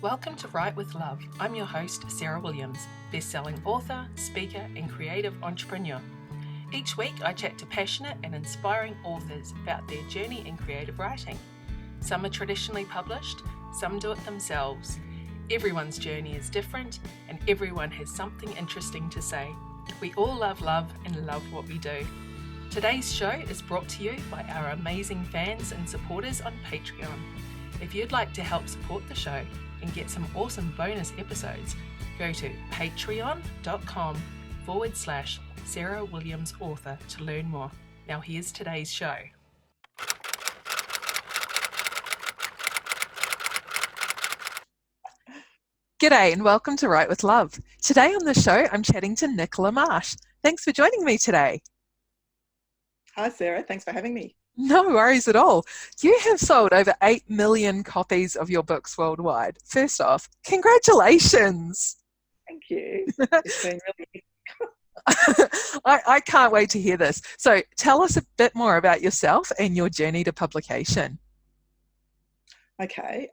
Welcome to Write with Love. I'm your host, Sarah Williams, best-selling author, speaker, and creative entrepreneur. Each week, I chat to passionate and inspiring authors about their journey in creative writing. Some are traditionally published, some do it themselves. Everyone's journey is different, and everyone has something interesting to say. We all love love and love what we do. Today's show is brought to you by our amazing fans and supporters on Patreon. If you'd like to help support the show and get some awesome bonus episodes, go to patreon.com/Sarah Williams Author to learn more. Now here's today's show. G'day and welcome to Write with Love. Today on the show, I'm chatting to Nicola Marsh. Thanks for joining me today. Hi, Sarah. Thanks for having me. No worries at all. You have sold over 8 million copies of your books worldwide. First off, congratulations. Thank you. It's been really... I can't wait to hear this. So tell us a bit more about yourself and your journey to publication. Okay.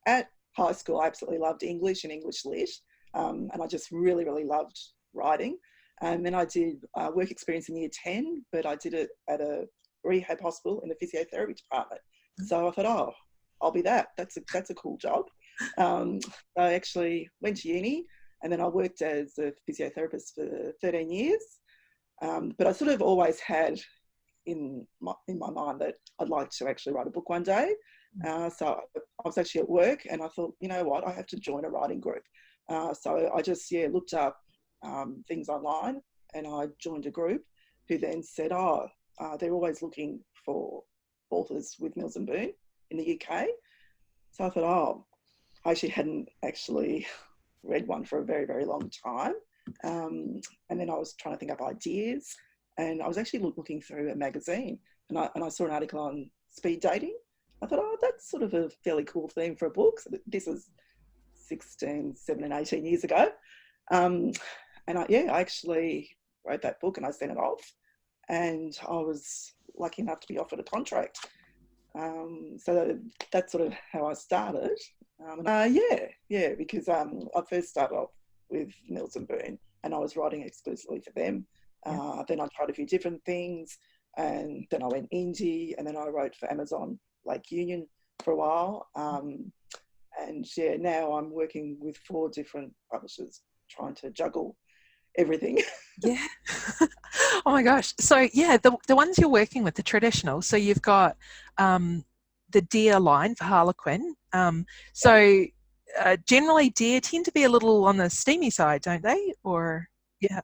At high school, I absolutely loved English and English lit, and I just really, really loved writing. And then I did work experience in year 10, but I did it at a rehab hospital in the physiotherapy department. So I thought, I'll be that. That's a cool job. I actually went to uni, and then I worked as a physiotherapist for 13 years. But I sort of always had in my mind that I'd like to actually write a book one day. So I was actually at work, and I thought, you know what, I have to join a writing group. So I just looked up things online, and I joined a group who then said, they're always looking for authors with Mills and Boon in the UK. So I thought, I actually hadn't read one for a very, very long time. And then I was trying to think up ideas, and I was actually looking through a magazine, and I saw an article on speed dating. I thought, that's sort of a fairly cool theme for a book. So this was 17 and 18 years ago. And I actually wrote that book, and I sent it off, and I was lucky enough to be offered a contract. So that's sort of how I started. Because I first started off with Mills and Boon, and I was writing exclusively for them. Then I tried a few different things, and then I went indie, and then I wrote for Amazon Lake Union for a while. Now I'm working with 4 different publishers, trying to juggle everything. Yeah. Oh my gosh. So the ones you're working with, the traditional, so you've got the Dare line for Harlequin. Generally Dare tend to be a little on the steamy side, don't they? Or yeah.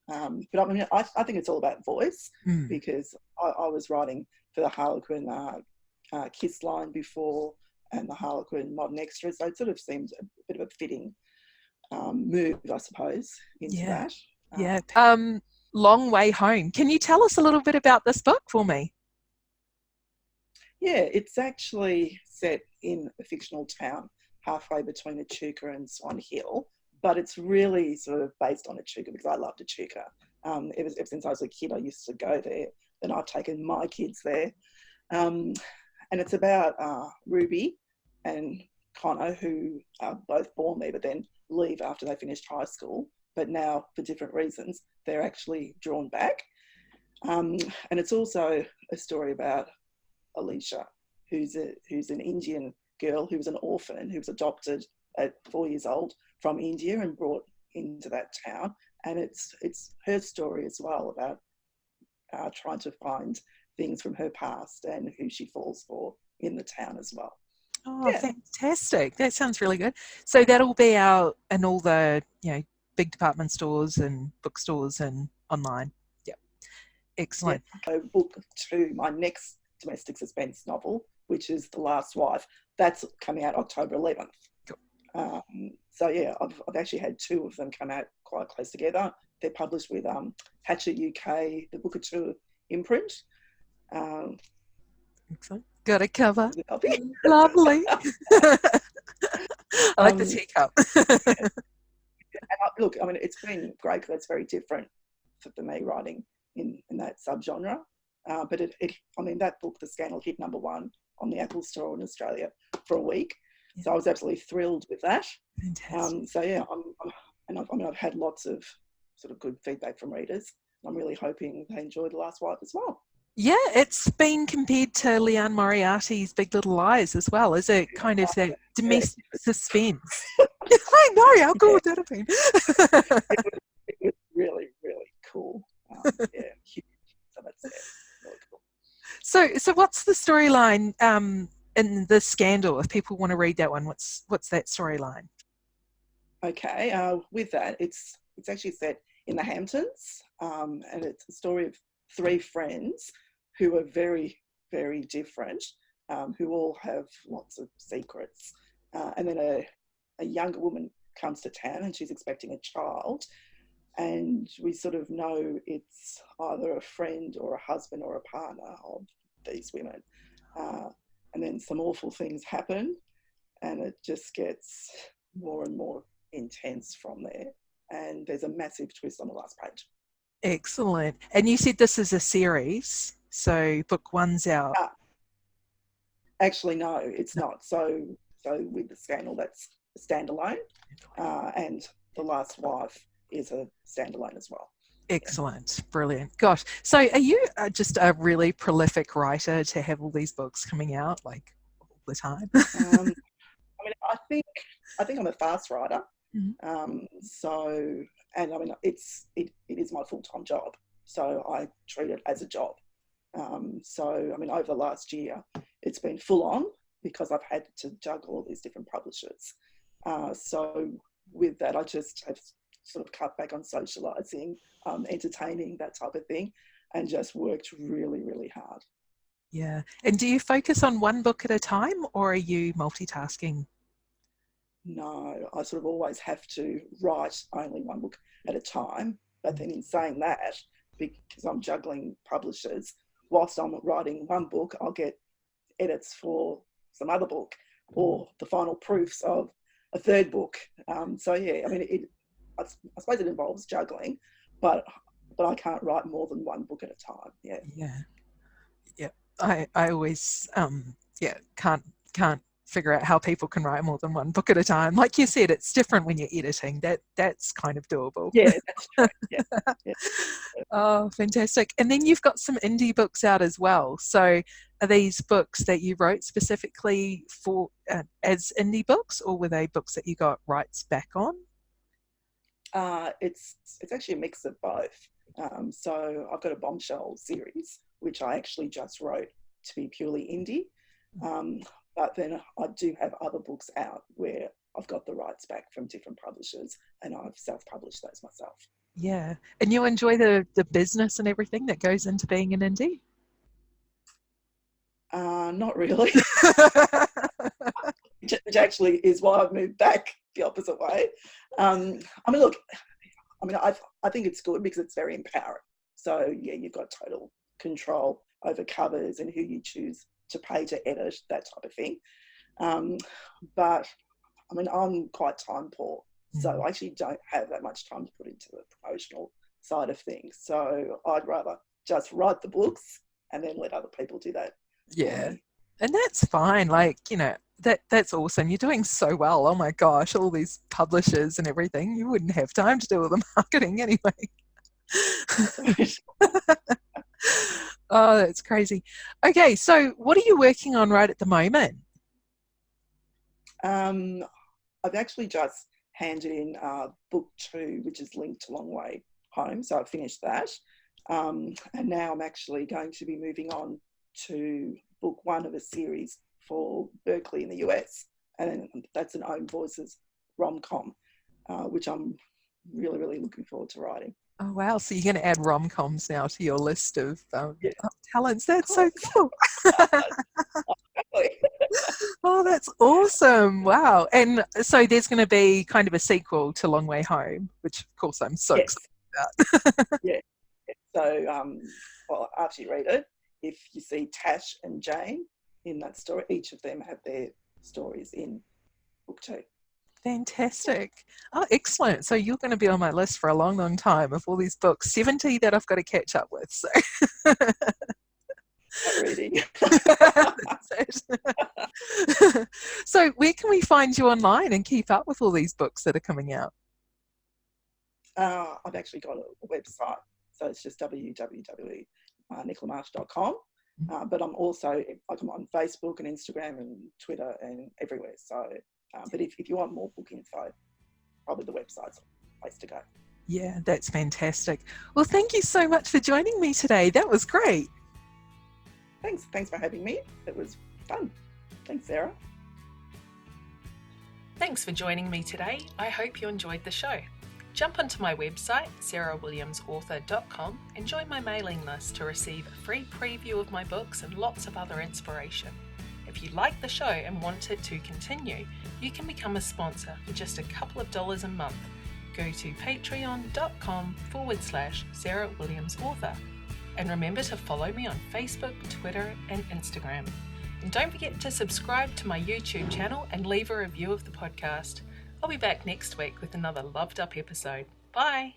But I mean, I think it's all about voice, because I was writing for the Harlequin Kiss line before, and the Harlequin Modern Extras, so it sort of seems a bit of a fitting move, I suppose, into that. Long Way Home. Can you tell us a little bit about this book for me? Yeah, it's actually set in a fictional town halfway between Echuca and Swan Hill, but it's really sort of based on Echuca because I loved Echuca. Ever since I was a kid, I used to go there, and I've taken my kids there. And it's about Ruby and Connor, who are both born there but then leave after they finished high school, but now for different reasons they're actually drawn back. And it's also a story about Alicia, who's an Indian girl who was an orphan, who was adopted at 4 years old from India and brought into that town. And it's her story as well about trying to find things from her past and who she falls for in the town as well. Fantastic. That sounds really good. So that'll be out in all the big department stores and bookstores and online. Yep. Excellent. So book 2, my next domestic suspense novel, which is The Last Wife, that's coming out October 11th. Cool. I've actually had 2 of them come out quite close together. They're published with Hachette UK, the Bookouture imprint. Excellent. Got a cover. Lovely. I like the teacup. Look, I mean, it's been great because it's very different for me writing in that subgenre. But that book, The Scandal, hit #1 on the Apple Store in Australia for a week. So I was absolutely thrilled with that. Fantastic. So yeah, I've had lots of sort of good feedback from readers. I'm really hoping they enjoy The Last Wife as well. Yeah, it's been compared to Leanne Moriarty's Big Little Lies as well. Is it kind of that Yeah, domestic suspense? I know, how cool would that have been? it was really, really cool. Yeah, huge. So that's really cool. So what's the storyline in The Scandal? If people want to read that one, what's that storyline? Okay, with that, it's actually set in the Hamptons, and it's a story of three friends who are very, very different, who all have lots of secrets. And then a younger woman comes to town and she's expecting a child, and we sort of know it's either a friend or a husband or a partner of these women. And then some awful things happen, and it just gets more and more intense from there. And there's a massive twist on the last page. Excellent. And you said this is a series, so book one's out. Actually, no, it's not. So with The Scandal, that's a standalone, and The Last Wife is a standalone as well. Excellent. Brilliant. Gosh. So are you just a really prolific writer to have all these books coming out like all the time? I mean, I think I'm a fast writer. So, and I mean, it is my full-time job. So I treat it as a job. So, I mean, over the last year, it's been full on because I've had to juggle all these different publishers. So with that, I just have sort of cut back on socialising, entertaining, that type of thing, and just worked really, really hard. Yeah. And do you focus on one book at a time, or are you multitasking? No, I sort of always have to write only one book at a time. But then in saying that, because I'm juggling publishers, whilst I'm writing one book, I'll get edits for some other book or the final proofs of a third book. So yeah, I mean, I suppose it involves juggling, but I can't write more than one book at a time. Yeah. Yeah. I always can't figure out how people can write more than one book at a time. Like you said, it's different when you're editing. That's kind of doable. Yeah, that's true. Yeah. Oh, fantastic. And then you've got some indie books out as well. So are these books that you wrote specifically for as indie books, or were they books that you got rights back on? It's actually a mix of both. So I've got a Bombshell series, which I actually just wrote to be purely indie. But then I do have other books out where I've got the rights back from different publishers, and I've self-published those myself. Yeah. And you enjoy the business and everything that goes into being an indie? Not really. Which actually is why I've moved back the opposite way. I mean, look, I think it's good because it's very empowering. So yeah, you've got total control over covers and who you choose to pay to edit, that type of thing. But I mean, I'm quite time poor, so I actually don't have that much time to put into the promotional side of things. So I'd rather just write the books and then let other people do that. Yeah. And that's fine. Like, that's awesome. You're doing so well. Oh my gosh, all these publishers and everything. You wouldn't have time to do all the marketing anyway. Oh, that's crazy. Okay, so what are you working on right at the moment? I've actually just handed in book 2, which is linked to Long Way Home. So I've finished that. And now I'm actually going to be moving on to book 1 of a series for Berkeley in the US. And that's an Own Voices rom-com, which I'm really, really looking forward to writing. Oh, wow. So you're going to add rom-coms now to your list of talents. That's so cool. Oh, that's awesome. Wow. And so there's going to be kind of a sequel to Long Way Home, which of course I'm so excited about. Yeah. So, well, after you read it, if you see Tash and Jane in that story, each of them have their stories in book 2. Fantastic. Oh, excellent. So you're going to be on my list for a long, long time of all these books, 70 that I've got to catch up with. So Not reading. That's it. So where can we find you online and keep up with all these books that are coming out? I've actually got a website, so it's just www.nicolamarsh.com. But I'm also I'm on Facebook and Instagram and Twitter and everywhere. So, but if you want more book info, probably the website's the place to go. Yeah, that's fantastic. Well, thank you so much for joining me today. That was great. Thanks for having me. It was fun. Thanks, Sarah. Thanks for joining me today. I hope you enjoyed the show. Jump onto my website, sarahwilliamsauthor.com, and join my mailing list to receive a free preview of my books and lots of other inspiration. If you like the show and want it to continue, you can become a sponsor for just a couple of dollars a month. Go to patreon.com/sarahwilliamsauthor. And remember to follow me on Facebook, Twitter, and Instagram. And don't forget to subscribe to my YouTube channel and leave a review of the podcast. I'll be back next week with another loved up episode. Bye!